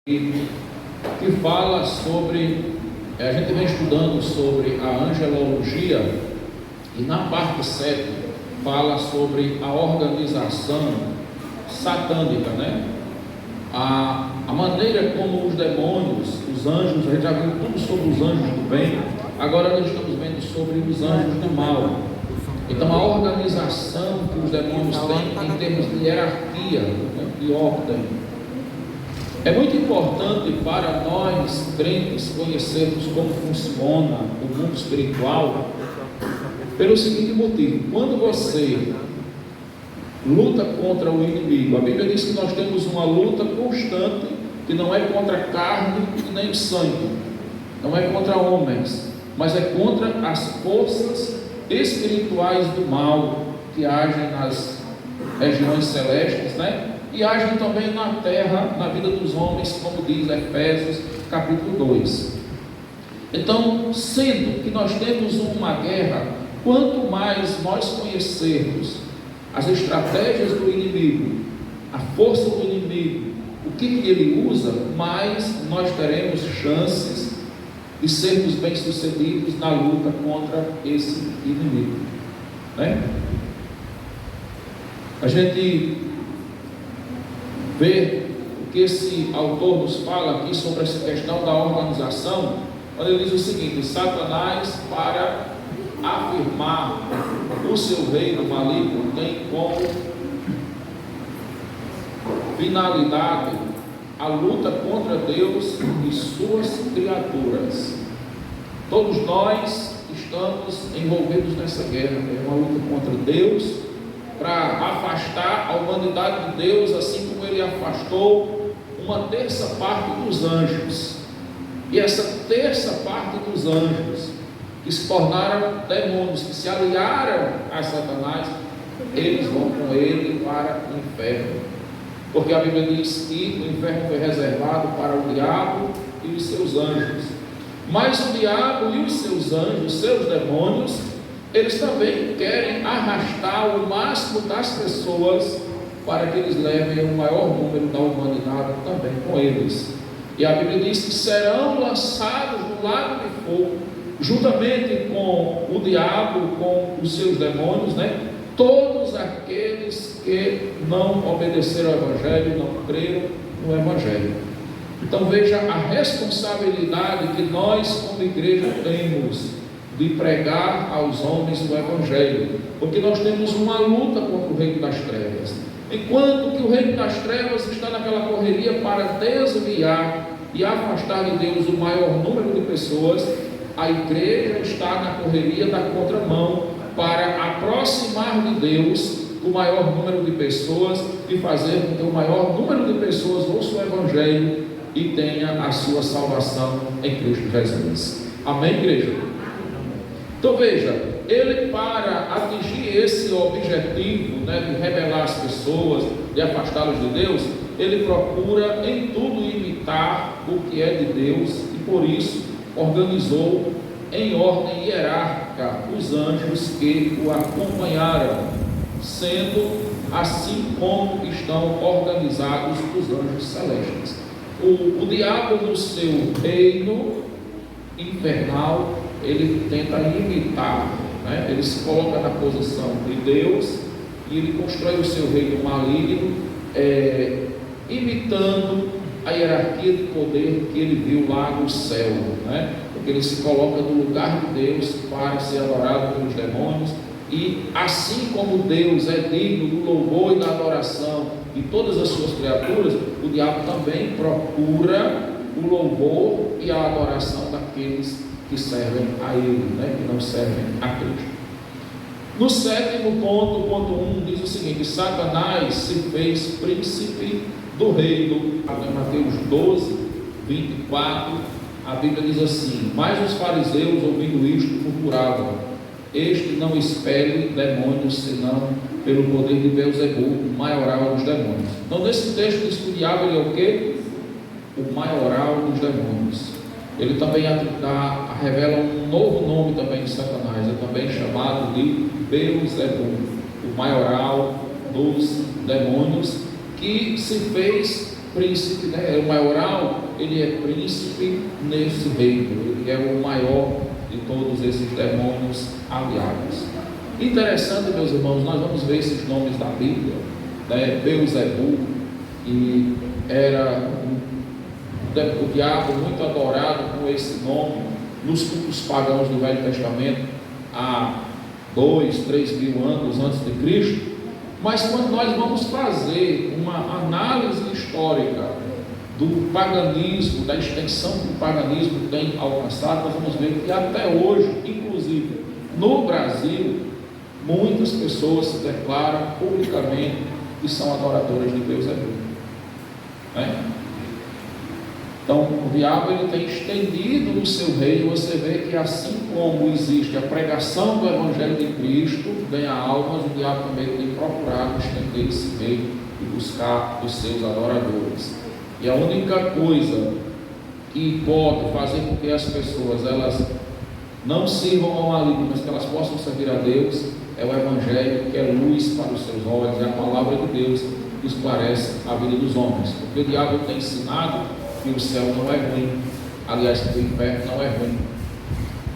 que fala sobre, a gente vem estudando sobre a angelologia, e na parte 7 fala sobre a organização satânica, né? A maneira como os demônios, os anjos, a gente já viu tudo sobre os anjos do bem, agora nós estamos vendo sobre os anjos do mal. Então a organização que os demônios têm em termos de hierarquia, né, de ordem. É muito importante para nós, crentes, conhecermos como funciona o mundo espiritual, pelo seguinte motivo: quando você luta contra o inimigo, a Bíblia diz que nós temos uma luta constante, que não é contra a carne e nem o sangue, não é contra homens, mas é contra as forças espirituais do mal que agem nas regiões celestes, né? E agem também na terra, na vida dos homens, como diz Efésios capítulo 2. Então, sendo que nós temos uma guerra, quanto mais nós conhecermos as estratégias do inimigo, a força do inimigo, o que ele usa, mais nós teremos chances de sermos bem-sucedidos na luta contra esse inimigo, né? A gente vê o que esse autor nos fala aqui sobre essa questão da organização, quando ele diz o seguinte: Satanás, para afirmar o seu reino maligno, tem como finalidade a luta contra Deus e suas criaturas. Todos nós estamos envolvidos nessa guerra, é uma luta contra Deus, para afastar a humanidade de Deus, assim como ele afastou uma terça parte dos anjos. E essa terça parte dos anjos, que se tornaram demônios, que se aliaram a Satanás, eles vão com ele para o inferno, porque a Bíblia diz que o inferno foi reservado para o diabo e os seus anjos. Mas o diabo e os seus anjos, seus demônios, eles também querem arrastar o máximo das pessoas para que eles levem o maior número da humanidade também com eles. E a Bíblia diz que serão lançados no lago de fogo, juntamente com o diabo, com os seus demônios, né? Todos aqueles que não obedeceram ao Evangelho, não creram no Evangelho. Então veja a responsabilidade que nós como igreja temos de pregar aos homens o Evangelho, porque nós temos uma luta contra o reino das trevas. Enquanto que o reino das trevas está naquela correria para desviar e afastar de Deus o maior número de pessoas, a igreja está na correria da contramão para aproximar de Deus o maior número de pessoas e fazer com que o maior número de pessoas ouça o Evangelho e tenha a sua salvação em Cristo Jesus. Amém, igreja? Então veja, ele, para atingir esse objetivo, né, de rebelar as pessoas, de afastá-los de Deus, ele procura em tudo imitar o que é de Deus, e por isso organizou em ordem hierárquica os anjos que o acompanharam, sendo assim como estão organizados os anjos celestes. O diabo, no seu reino infernal, ele tenta imitar, né? Ele se coloca na posição de Deus e ele constrói o seu reino maligno, imitando a hierarquia de poder que ele viu lá no céu, né? Porque ele se coloca no lugar de Deus para ser adorado pelos demônios, e assim como Deus é digno do louvor e da adoração de todas as suas criaturas, o diabo também procura o louvor e a adoração daqueles que servem a ele, né? Que não servem a Cristo. No sétimo ponto, ponto 1, diz o seguinte: Satanás se fez príncipe do reino. Em Mateus 12, 24, a Bíblia diz assim: mas os fariseus, ouvindo isto, murmuravam: este não expele demônios, senão pelo poder de Beelzebul, o maioral dos demônios. Então, nesse texto que estudiava, ele é o quê? O maioral dos demônios. Ele também revela um novo nome também de Satanás, é também chamado de Beelzebul, o maioral dos demônios, que se fez príncipe, né? O maioral, ele é príncipe nesse reino, ele é o maior de todos esses demônios aliados. Interessante, meus irmãos, nós vamos ver esses nomes da Bíblia, né? Beuzebu, e era o diabo muito adorado com esse nome nos cultos pagãos do Velho Testamento, há 2, 3 mil anos antes de Cristo. Mas quando nós vamos fazer uma análise histórica do paganismo, da extensão que o paganismo tem alcançado, nós vamos ver que até hoje, inclusive no Brasil, muitas pessoas se declaram publicamente que são adoradoras de Beuzebu, né? Então o diabo, ele tem estendido o seu reino. Você vê que assim como existe a pregação do Evangelho de Cristo, ganha almas, o diabo também tem procurado estender esse reino e buscar os seus adoradores. E a única coisa que pode fazer com que as pessoas elas não sirvam ao maligno, mas que elas possam servir a Deus, é o Evangelho, que é luz para os seus olhos, é a palavra de Deus que esclarece a vida dos homens. Porque o diabo tem ensinado que o céu não é ruim, aliás, que o inferno não é ruim,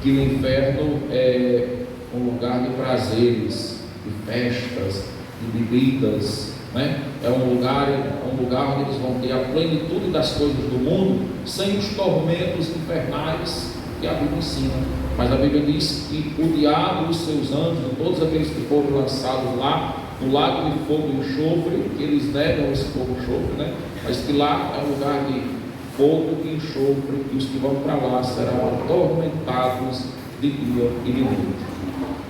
que o inferno é um lugar de prazeres, de festas, de bebidas, né? É um lugar onde eles vão ter a plenitude das coisas do mundo, sem os tormentos infernais que a Bíblia ensina. Mas a Bíblia diz que o diabo e os seus anjos, todos aqueles que foram lançados lá no lago de fogo e enxofre, que eles negam esse fogo e enxofre, né? Mas que lá é um lugar de fogo e enxofre, e os que vão para lá serão atormentados de dia e de noite.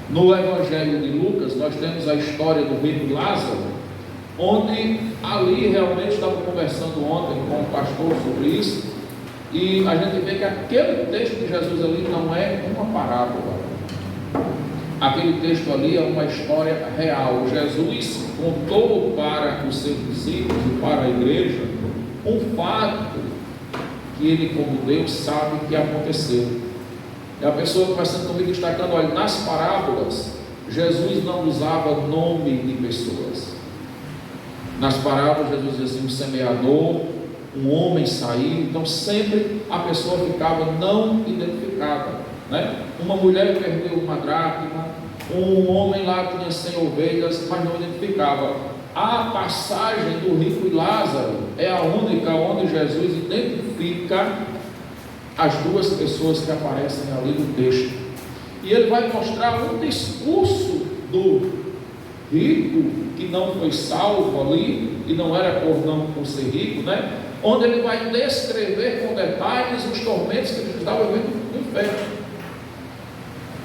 No Evangelho de Lucas, nós temos a história do rico Lázaro, onde ali realmente estava conversando ontem com o pastor sobre isso, e a gente vê que aquele texto de Jesus ali não é uma parábola. Aquele texto ali é uma história real. Jesus contou para os seus discípulos e para a igreja um fato que ele, como Deus, sabe que aconteceu. E a pessoa que vai sendo comigo destacando, olha, nas parábolas, Jesus não usava nome de pessoas. Nas parábolas, Jesus dizia assim, um semeador, um homem saiu, então sempre a pessoa ficava não identificada, né? Uma mulher perdeu uma dracma, um homem lá tinha 100 ovelhas, mas não identificava. A passagem do rico e Lázaro é a única onde Jesus identifica as duas pessoas que aparecem ali no texto. E ele vai mostrar um discurso do rico que não foi salvo ali, e não era por ser rico, né? Onde ele vai descrever com detalhes os tormentos que ele estava vivendo no inferno.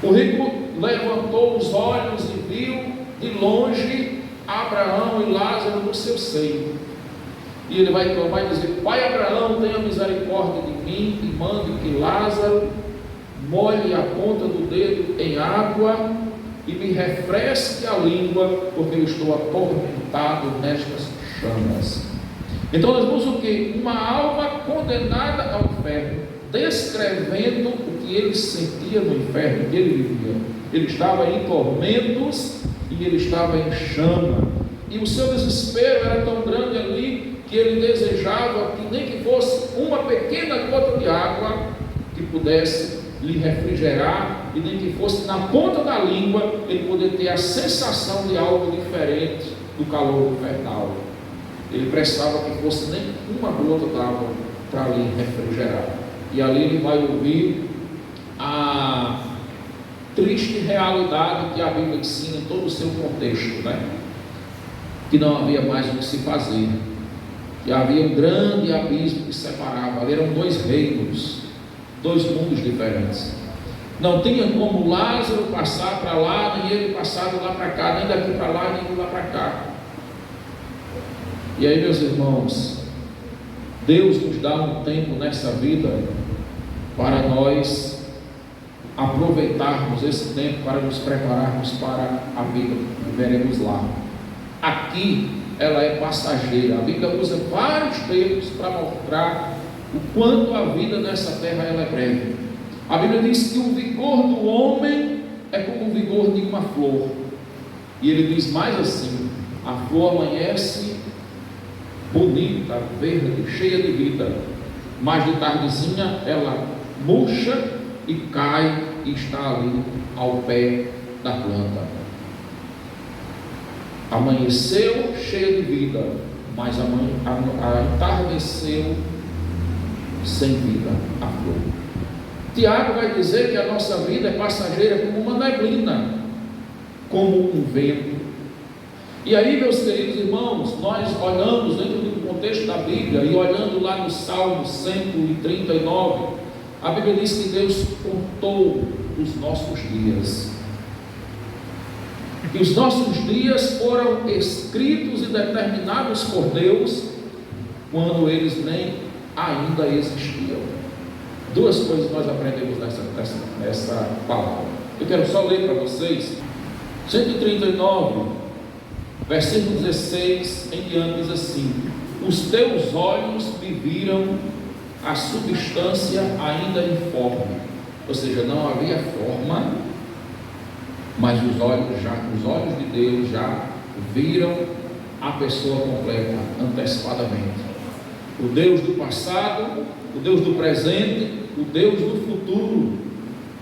O rico levantou os olhos e viu de longe Abraão e Lázaro no seu seio. E ele vai clamar e dizer, Pai Abraão, tenha misericórdia de mim e mande que Lázaro molhe a ponta do dedo em água e me refresque a língua, porque eu estou atormentado nestas chamas. Então nós vemos o que? Uma alma condenada ao inferno, descrevendo o que ele sentia no inferno, que ele vivia. Ele estava em tormentos e ele estava em chama, e o seu desespero era tão grande ali, que ele desejava que nem que fosse uma pequena gota de água que pudesse lhe refrigerar, e nem que fosse na ponta da língua ele poder ter a sensação de algo diferente do calor infernal. Ele precisava que fosse nem uma gota d'água para lhe refrigerar. E ali ele vai ouvir a triste realidade que a Bíblia ensina em todo o seu contexto, né? Que não havia mais o que se fazer, que havia um grande abismo que separava. Ali eram dois reinos, dois mundos diferentes. Não tinha como Lázaro passar para lá, nem ele passar de lá para cá, nem daqui para lá, nem de lá para cá. E aí, meus irmãos, Deus nos dá um tempo nessa vida para nós aproveitarmos esse tempo para nos prepararmos para a vida que veremos lá. Aqui ela é passageira. A Bíblia usa vários termos para mostrar o quanto a vida nessa terra ela é breve. A Bíblia diz que o vigor do homem é como o vigor de uma flor. E ele diz mais assim: a flor amanhece bonita, verde, cheia de vida, mas de tardezinha ela murcha e cai e está ali ao pé da planta. Amanheceu cheia de vida, mas entardeceu sem vida a flor. Tiago vai dizer que a nossa vida é passageira como uma neblina, como um vento. E aí, meus queridos irmãos, nós olhamos dentro do contexto da Bíblia e olhando lá no Salmo 139, a Bíblia diz que Deus contou os nossos dias. E os nossos dias foram escritos e determinados por Deus quando eles nem ainda existiam. Duas coisas nós aprendemos nessa palavra. Eu quero só ler para vocês. 139, versículo 16 em diante, diz assim: os teus olhos me viram a substância ainda informe. Ou seja, não havia forma, mas os olhos de Deus já viram a pessoa completa, antecipadamente. O Deus do passado, o Deus do presente, o Deus do futuro,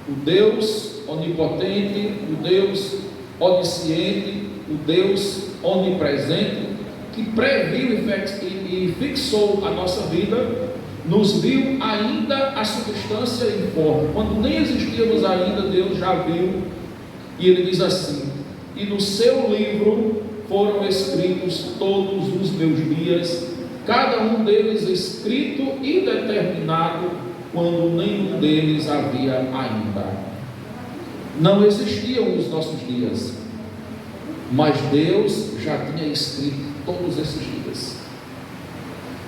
o Deus onipotente, o Deus onisciente, o Deus onipresente, que previu e fixou a nossa vida, nos viu ainda a substância informe. Quando nem existíamos ainda, Deus já viu. E ele diz assim: e no seu livro foram escritos todos os meus dias, cada um deles escrito e determinado, quando nenhum deles havia ainda. Não existiam os nossos dias, mas Deus já tinha escrito todos esses dias.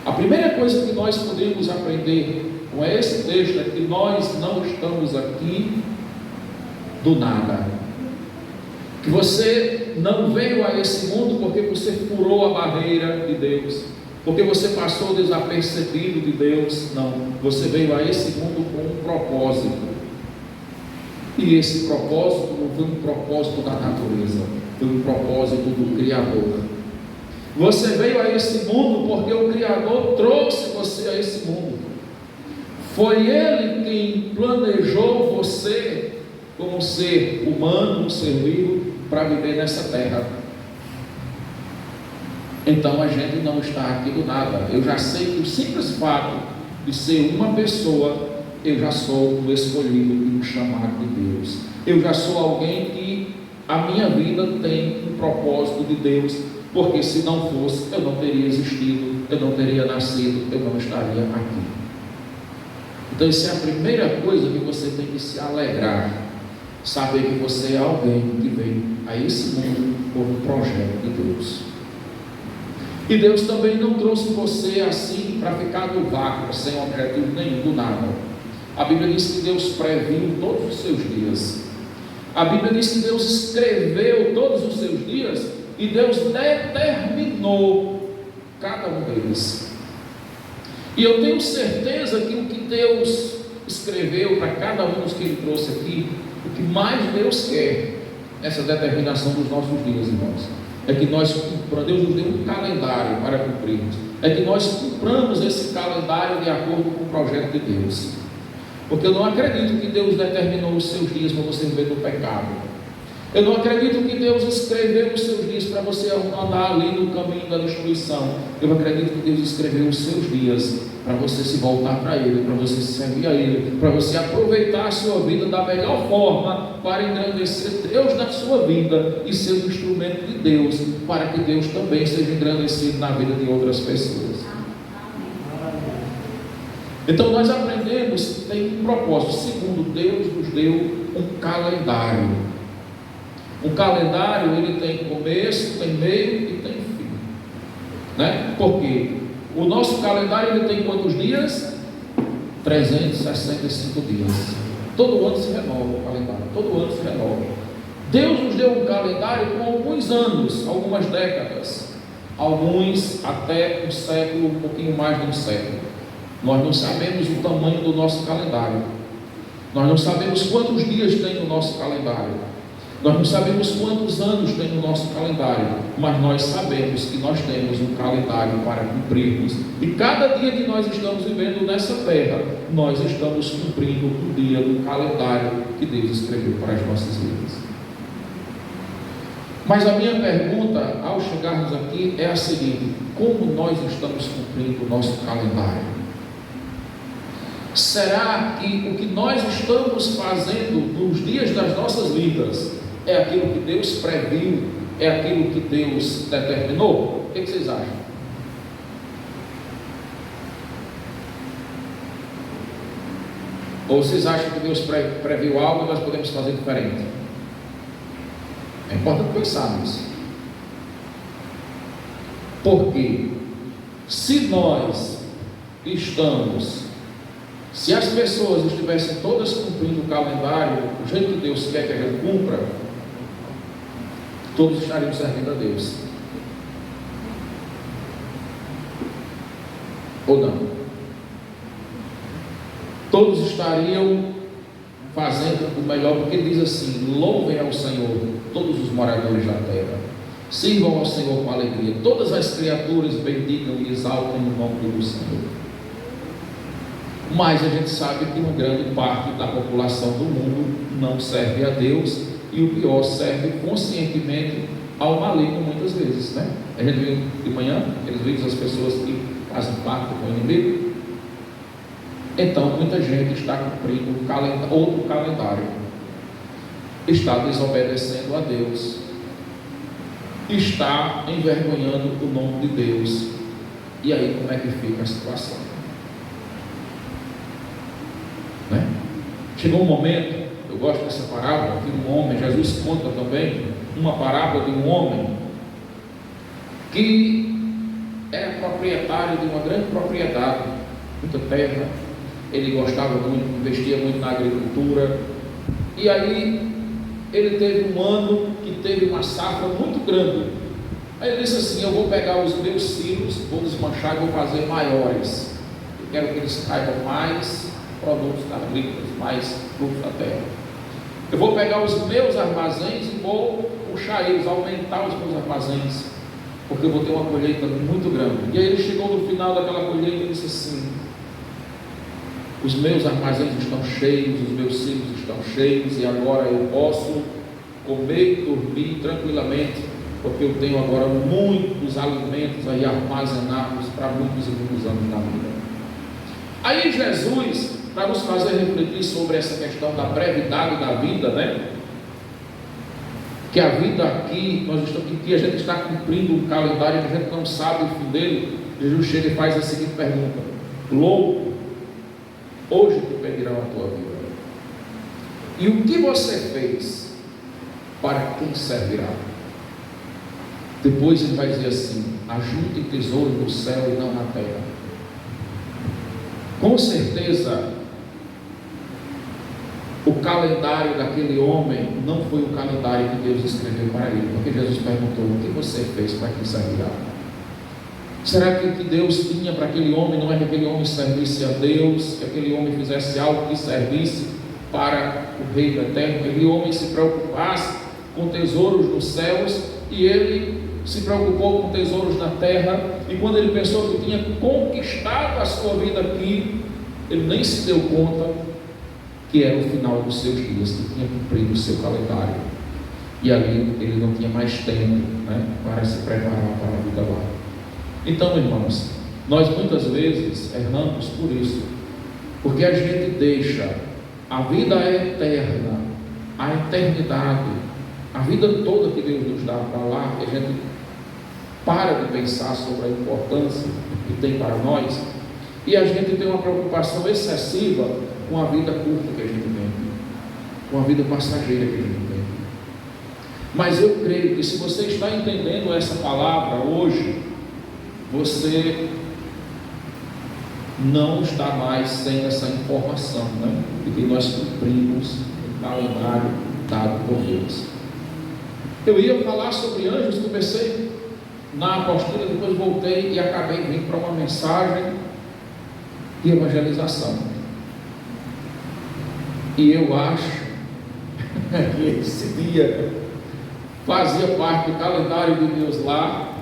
A primeira coisa que nós podemos aprender com esse texto é que nós não estamos aqui do nada. Que você não veio a esse mundo porque você furou a barreira de Deus, porque você passou desapercebido de Deus. Não, você veio a esse mundo com um propósito. E esse propósito não foi um propósito da natureza, foi um propósito do Criador. Você veio a esse mundo porque o Criador trouxe você a esse mundo. Foi Ele quem planejou você como um ser humano, um ser vivo, para viver nessa terra. Então a gente não está aqui do nada. Eu já sei que o simples fato de ser uma pessoa, eu já sou o escolhido e o chamado de Deus. Eu já sou alguém que a minha vida tem um propósito de Deus, porque se não fosse, eu não teria existido, eu não teria nascido, eu não estaria aqui. Então essa é a primeira coisa que você tem que se alegrar, saber que você é alguém que veio a esse mundo por um projeto de Deus. E Deus também não trouxe você assim para ficar no vácuo, sem objetivo nenhum, do nada. A Bíblia diz que Deus previu todos os seus dias. A Bíblia diz que Deus escreveu todos os seus dias e Deus determinou cada um deles. E eu tenho certeza que o que Deus escreveu para cada um dos que Ele trouxe aqui, o que mais Deus quer, essa determinação dos nossos dias, irmãos, é que nós cumpramos. Deus nos deu um calendário para cumprirmos. É que nós cumpramos esse calendário de acordo com o projeto de Deus. Porque eu não acredito que Deus determinou os seus dias para você viver no pecado. Eu não acredito que Deus escreveu os seus dias para você andar ali no caminho da destruição. Eu acredito que Deus escreveu os seus dias para você se voltar para Ele, para você se servir a Ele, para você aproveitar a sua vida da melhor forma para engrandecer Deus na sua vida e ser um instrumento de Deus, para que Deus também seja engrandecido na vida de outras pessoas. Então nós aprendemos que tem um propósito. Segundo, Deus nos deu um calendário. Um calendário, ele tem começo, tem meio e tem fim, né? Porque o nosso calendário, ele tem quantos dias? 365 dias. Todo ano se renova o calendário, todo ano se renova. Deus nos deu um calendário com alguns anos, algumas décadas, alguns até um século, um pouquinho mais de um século. Nós não sabemos o tamanho do nosso calendário, nós não sabemos quantos dias tem no nosso calendário, Nós não sabemos quantos anos tem no nosso calendário, mas nós sabemos que nós temos um calendário para cumprirmos. E cada dia que nós estamos vivendo nessa terra, nós estamos cumprindo o dia do calendário que Deus escreveu para as nossas vidas. Mas a minha pergunta, ao chegarmos aqui, é a seguinte: como nós estamos cumprindo o nosso calendário? Será que o que nós estamos fazendo nos dias das nossas vidas é aquilo que Deus previu, é aquilo que Deus determinou? O que vocês acham? Ou vocês acham que Deus previu algo e nós podemos fazer diferente? É importante pensar nisso. Porque se as pessoas estivessem todas cumprindo o calendário do jeito que Deus quer que a gente cumpra, todos estariam servindo a Deus. Ou não? Todos estariam fazendo o melhor, porque ele diz assim: louvem ao Senhor todos os moradores da terra, sirvam ao Senhor com alegria, todas as criaturas bendigam e exaltem o nome do Senhor. Mas a gente sabe que uma grande parte da população do mundo não serve a Deus, e o pior, serve conscientemente ao maligno muitas vezes, né? A gente viu de manhã aqueles vídeos das pessoas que fazem pacto com o inimigo. Então muita gente está cumprindo outro calendário, está desobedecendo a Deus, está envergonhando o nome de Deus. E aí como é que fica a situação? Né? Chegou um momento, eu gosto dessa parábola, que um homem, Jesus conta também uma parábola de um homem que era proprietário de uma grande propriedade, muita terra. Ele gostava muito, investia muito na agricultura, e aí ele teve um ano que teve uma safra muito grande. Aí ele disse assim: eu vou pegar os meus silos, vou desmanchar e vou fazer maiores, eu quero que eles caibam mais produtos agrícolas, mais frutos da terra. Eu vou pegar os meus armazéns e vou puxar eles, aumentar os meus armazéns, porque eu vou ter uma colheita muito grande. E aí ele chegou no final daquela colheita e disse assim: os meus armazéns estão cheios, os meus silos estão cheios, e agora eu posso comer e dormir tranquilamente, porque eu tenho agora muitos alimentos aí armazenados para muitos e muitos anos na vida. Aí Jesus, para nos fazer refletir sobre essa questão da brevidade da vida, né? Que a vida aqui, que a gente está cumprindo um calendário que a gente não sabe o fim dele. Jesus chega e faz a seguinte pergunta: louco, hoje te pedirão a tua vida, e o que você fez, para quem servirá? Depois ele vai dizer assim: ajunte tesouro no céu e não na terra. Com certeza o calendário daquele homem não foi o calendário que Deus escreveu para ele, porque Jesus perguntou: o que você fez, para quem servirá? Será que o que Deus tinha para aquele homem não é que aquele homem servisse a Deus, que aquele homem fizesse algo que servisse para o reino eterno, que aquele homem se preocupasse com tesouros nos céus, e ele se preocupou com tesouros na terra, e quando ele pensou que tinha conquistado a sua vida aqui, ele nem se deu conta que era o final dos seus dias, que tinha cumprido o seu calendário, e ali ele não tinha mais tempo, né, para se preparar para a vida lá. Então, irmãos, nós muitas vezes erramos por isso, porque a gente deixa a vida eterna, a eternidade, a vida toda que Deus nos dá para lá, e a gente para de pensar sobre a importância que tem para nós, e a gente tem uma preocupação excessiva com a vida curta que a gente tem, com a vida passageira que a gente tem. Mas eu creio que se você está entendendo essa palavra hoje, você não está mais sem essa informação, né, de que nós cumprimos o calendário dado por Deus. Eu ia falar sobre anjos, comecei na apostila, depois voltei e acabei vindo para uma mensagem de evangelização. E eu acho que esse dia fazia parte do calendário de Deus lá.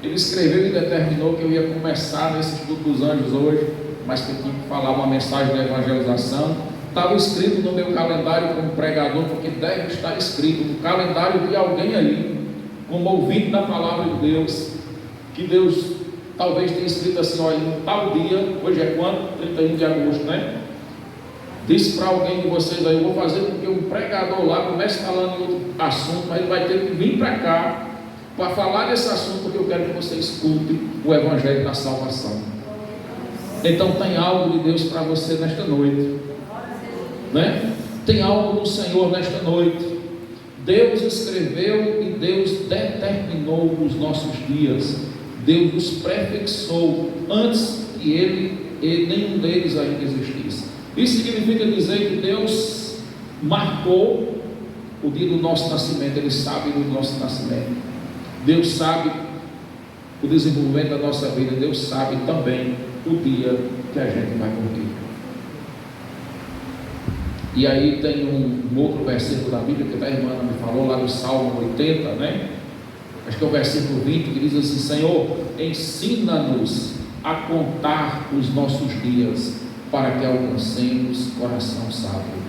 Ele escreveu e determinou que eu ia começar nesse estudo dos anjos hoje, mas que eu tinha que falar uma mensagem de evangelização. Estava escrito no meu calendário como pregador, porque deve estar escrito no calendário de alguém aí, como ouvinte da palavra de Deus, que Deus talvez tenha escrito assim: olha, em tal dia, hoje é quando? 31 de agosto, né? Disse para alguém de vocês aí: eu vou fazer com que um pregador lá comece falando em outro assunto, mas ele vai ter que vir para cá para falar desse assunto, porque eu quero que você escute o Evangelho da Salvação. Então tem algo de Deus para você nesta noite, né? Tem algo do Senhor nesta noite. Deus escreveu e Deus determinou os nossos dias. Deus nos prefixou antes que ele nenhum deles ainda existisse. Isso significa dizer que Deus marcou o dia do nosso nascimento. Ele sabe do nosso nascimento. Deus sabe o desenvolvimento da nossa vida. Deus sabe também o dia que a gente vai morrer. E aí tem um outro versículo da Bíblia que a irmã me falou, lá no Salmo 80, né? Acho que é o versículo 20, que diz assim: Senhor, ensina-nos a contar os nossos dias, para que alcancemos coração sábio.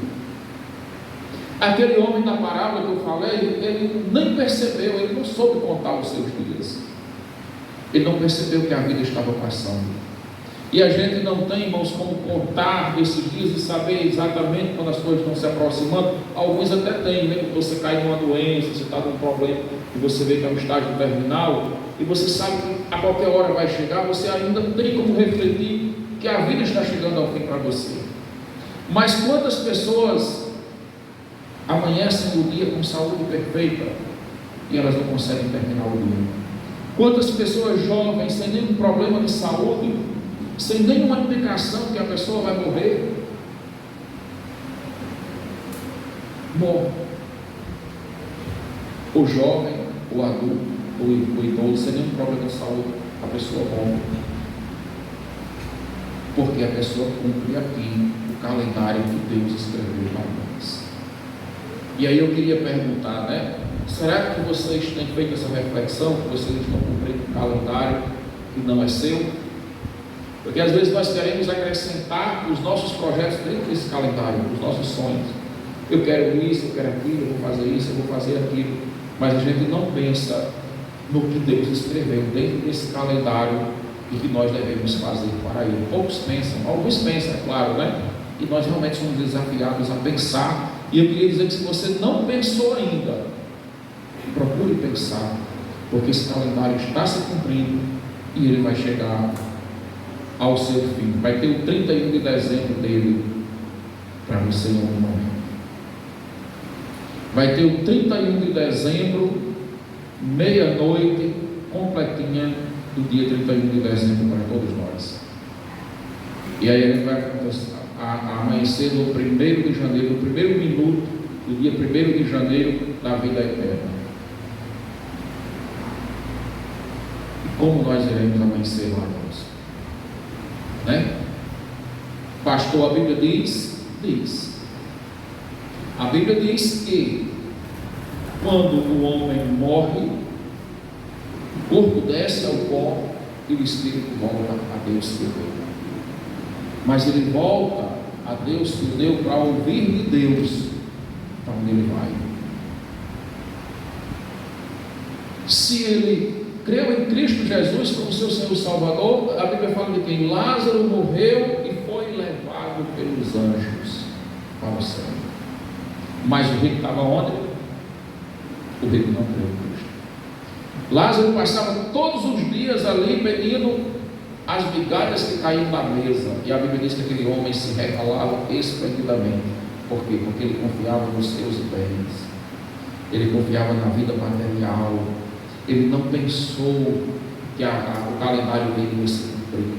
Aquele homem da parábola que eu falei, ele nem percebeu, ele não soube contar os seus dias. Ele não percebeu que a vida estava passando. E a gente não tem, irmãos, como contar esses dias e saber exatamente quando as coisas estão se aproximando. Alguns até têm, né? Quando você cai numa doença, você está num problema e você vê que é um estágio terminal, e você sabe que a qualquer hora vai chegar, você ainda tem como refletir que a vida está chegando ao fim para você. Mas quantas pessoas amanhecem o dia com saúde perfeita e elas não conseguem terminar o dia? Quantas pessoas jovens sem nenhum problema de saúde, sem nenhuma indicação que a pessoa vai morrer, morre? O jovem, o adulto, o idoso, sem nenhum problema de saúde, a pessoa morre, porque a pessoa cumpre aqui o calendário que Deus escreveu para nós. E aí eu queria perguntar, né? Será que vocês têm feito essa reflexão, que vocês estão cumprindo um calendário que não é seu? Porque às vezes nós queremos acrescentar os nossos projetos dentro desse calendário, os nossos sonhos. Eu quero isso, eu quero aquilo, eu vou fazer isso, eu vou fazer aquilo. Mas a gente não pensa no que Deus escreveu dentro desse calendário e que nós devemos fazer para Ele. Poucos pensam, alguns pensam, é claro, né? E nós realmente somos desafiados a pensar. E eu queria dizer que se você não pensou ainda, procure pensar, porque esse calendário está se cumprindo e ele vai chegar ao seu fim. Vai ter o 31 de dezembro dele para você em algum momento. Vai ter o 31 de dezembro, meia-noite, completinha do dia 31 de dezembro para todos nós. E aí a gente vai amanhecer no 1º de janeiro, no primeiro minuto do dia 1º de janeiro da vida eterna. E como nós iremos amanhecer lá, irmãos? Né? Pastor, a Bíblia diz. A Bíblia diz que quando o homem morre, o corpo desce ao pó e o espírito volta a Deus que o deu. Mas ele volta a Deus que o deu para ouvir de Deus para onde ele vai. Se ele creu em Cristo Jesus como seu Senhor Salvador, a Bíblia fala de quem? Lázaro morreu e foi levado pelos anjos para o céu. Mas o rico estava onde? O rico não creu em Cristo. Lázaro passava todos os dias ali pedindo as migalhas que caíam na mesa, e a Bíblia diz que aquele homem se regalava esplendidamente. Por quê? Porque ele confiava nos seus bens, ele confiava na vida material, ele não pensou que o calendário dele ia se cumprir,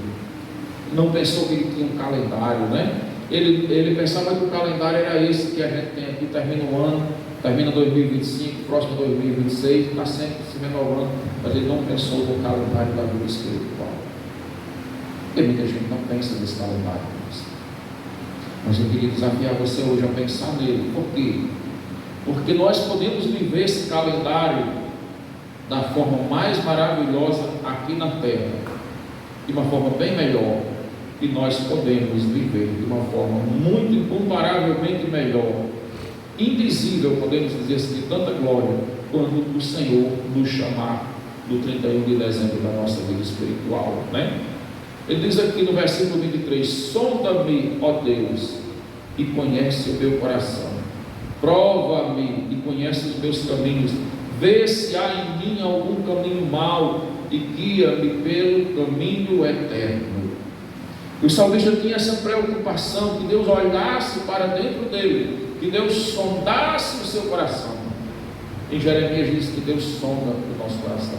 não pensou que ele tinha um calendário, né? Ele pensava que o calendário era esse que a gente tem aqui, termina o ano, termina 2025, próximo 2026, está sempre se renovando, mas ele não pensou no calendário da vida espiritual. E muita gente não pensa nesse calendário, mas eu queria desafiar você hoje a pensar nele. Por quê? porque nós podemos viver esse calendário da forma mais maravilhosa aqui na terra, de uma forma bem melhor, e nós podemos viver de uma forma muito incomparavelmente melhor, indizível, podemos dizer assim, de tanta glória, quando o Senhor nos chamar do 31 de dezembro da nossa vida espiritual, né? Ele diz aqui no versículo 23: sonda-me, ó Deus, e conhece o meu coração, prova-me e conhece os meus caminhos, vê se há em mim algum caminho mau e guia-me pelo caminho eterno. O salmista tinha essa preocupação, que Deus olhasse para dentro dele, que Deus sondasse o seu coração. Em Jeremias diz que Deus sonda o nosso coração,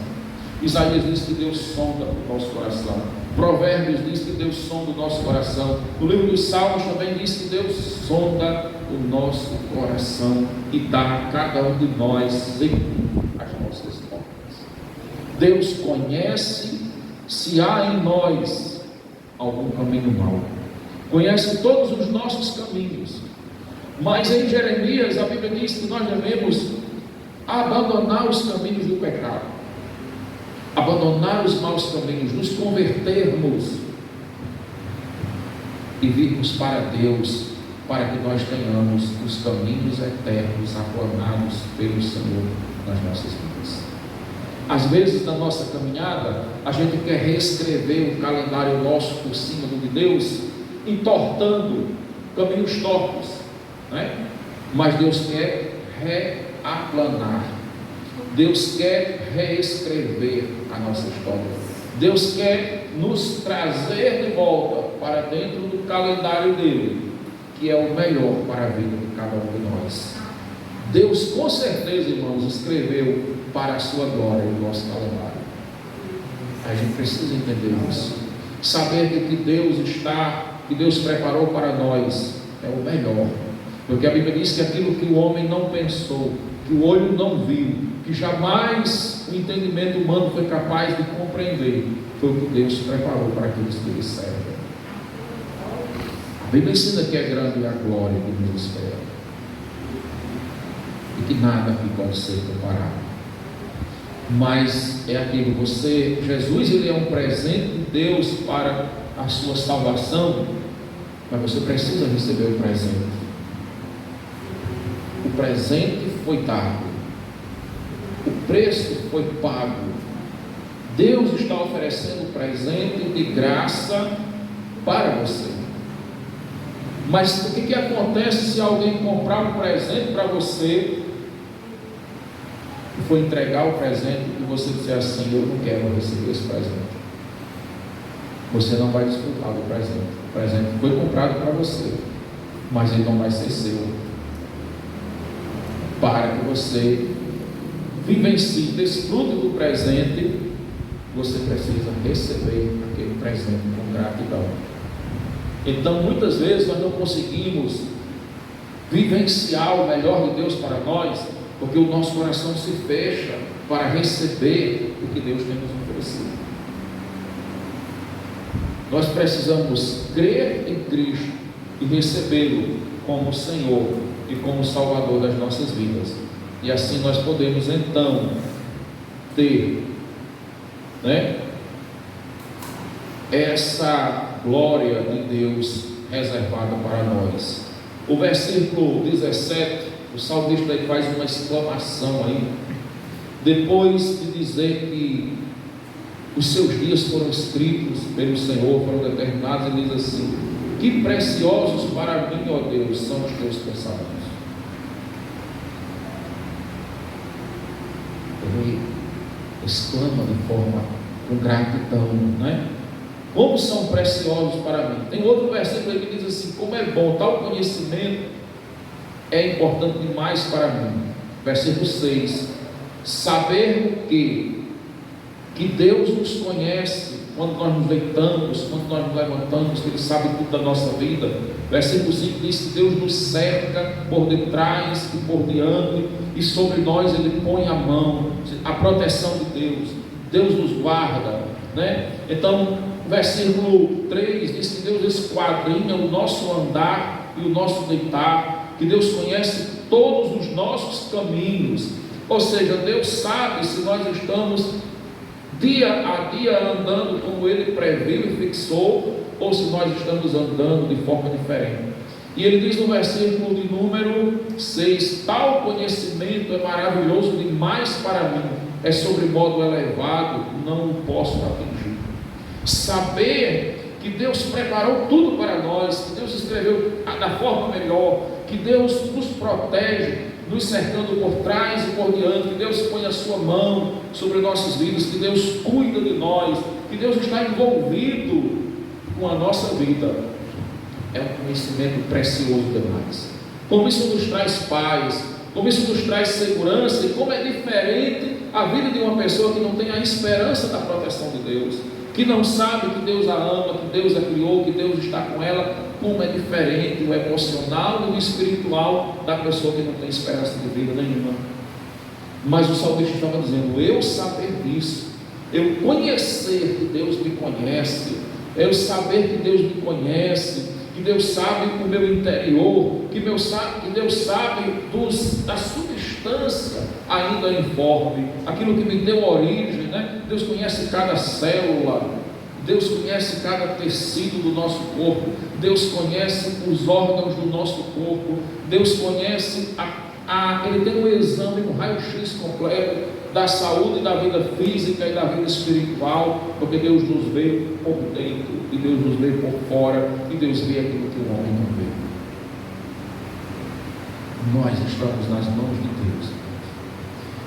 Isaías diz que Deus sonda o nosso coração, Provérbios diz que Deus sonda o nosso coração, o livro dos Salmos também diz que Deus sonda o nosso coração e dá a cada um de nós sempre as nossas portas. Deus conhece se há em nós algum caminho mau, conhece todos os nossos caminhos, mas em Jeremias a Bíblia diz que nós devemos abandonar os caminhos do pecado, abandonar os maus caminhos, nos convertermos e virmos para Deus, para que nós tenhamos os caminhos eternos aplanados pelo Senhor nas nossas vidas. Às vezes na nossa caminhada a gente quer reescrever o calendário nosso por cima do de Deus, entortando caminhos tortos, né? Mas Deus quer reaplanar, Deus quer reescrever a nossa história, Deus quer nos trazer de volta para dentro do calendário dele, que é o melhor para a vida de cada um de nós. Deus com certeza, irmãos, escreveu para a sua glória o nosso calendário. A gente precisa entender isso, saber que o que Deus preparou para nós é o melhor, porque a Bíblia diz que aquilo que o homem não pensou, que o olho não viu, que jamais o entendimento humano foi capaz de compreender, foi o que Deus preparou para aqueles que lhe servem. A Bíblia ensina que é grande a glória que nos espera, e que nada aqui pode ser comparado. Mas é aquilo, Jesus ele é um presente de Deus para a sua salvação, mas você precisa receber o presente. O presente foi dado, o preço foi pago. Deus está oferecendo o presente de graça para você. Mas o que acontece se alguém comprar um presente para você, foi entregar o presente e você disser assim: eu não quero receber esse presente? Você não vai desfrutar do presente. O presente foi comprado para você, mas ele não vai ser seu. Para que você vivencie, desfrute do presente, você precisa receber aquele presente com gratidão. Então muitas vezes nós não conseguimos vivenciar o melhor de Deus para nós, porque o nosso coração se fecha para receber o que Deus tem nos oferecido. Nós precisamos crer em Cristo e recebê-lo como Senhor e como Salvador das nossas vidas, e assim nós podemos então ter, essa glória de Deus reservada para nós. O versículo 17, o salmista aí faz uma exclamação aí, depois de dizer que os seus dias foram escritos pelo Senhor, foram determinados, ele diz assim: que preciosos para mim, ó Deus, são os teus pensamentos. Ele exclama de forma com gratidão, Como são preciosos para mim. Tem outro versículo que diz assim: como é bom, tal conhecimento é importante demais para mim. Versículo 6: saber que Deus nos conhece quando nós nos deitamos, quando nós nos levantamos, que Ele sabe tudo da nossa vida. Versículo 5 diz que Deus nos cerca por detrás e por diante, e sobre nós Ele põe a mão, a proteção de Deus. Deus nos guarda, Então, o versículo 3 diz que Deus esquadrinha o nosso andar e o nosso deitar. que Deus conhece todos os nossos caminhos. Ou seja, Deus sabe se nós estamos dia a dia andando como Ele previu e fixou, ou se nós estamos andando de forma diferente. E Ele diz no versículo de número 6: tal conhecimento é maravilhoso demais para mim, é sobre modo elevado, não o posso atingir. Saber que Deus preparou tudo para nós, que Deus escreveu da forma melhor, que Deus nos protege, nos cercando por trás e por diante, que Deus põe a sua mão sobre nossas vidas, que Deus cuida de nós, que Deus está envolvido com a nossa vida, é um conhecimento precioso demais. Como isso nos traz paz, como isso nos traz segurança, e como é diferente a vida de uma pessoa que não tem a esperança da proteção de Deus, que não sabe que Deus a ama, que Deus a criou, que Deus está com ela. Como é diferente o emocional e o espiritual da pessoa que não tem esperança de vida nenhuma. Mas o salmista estava dizendo: eu saber disso, eu conhecer que Deus me conhece, eu saber que Deus me conhece, que Deus sabe o meu interior, que Deus sabe da substância ainda informe, aquilo que me deu origem, né? Deus conhece cada célula, Deus conhece cada tecido do nosso corpo, Deus conhece os órgãos do nosso corpo, Deus conhece Ele tem um exame, um raio-x completo da saúde e da vida física e da vida espiritual, porque Deus nos vê por dentro e Deus nos vê por fora, e Deus vê aquilo que o homem não vê. Nós estamos nas mãos de Deus.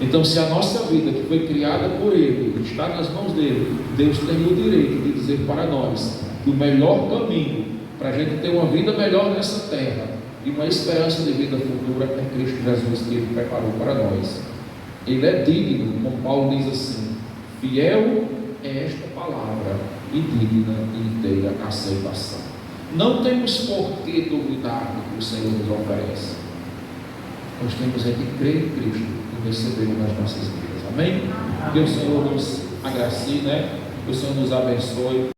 Então, se a nossa vida, que foi criada por Ele, está nas mãos dele, Deus tem o direito de dizer para nós que o melhor caminho para a gente ter uma vida melhor nessa terra e uma esperança de vida futura é Cristo Jesus, que Ele preparou para nós. Ele é digno, como Paulo diz assim: fiel é esta palavra e digna de inteira aceitação. Não temos por que duvidar do que o Senhor nos oferece. Nós temos é que crer em Cristo e recebê-lo nas nossas vidas. Amém? Que o Senhor nos agracie, né? Que o Senhor nos abençoe.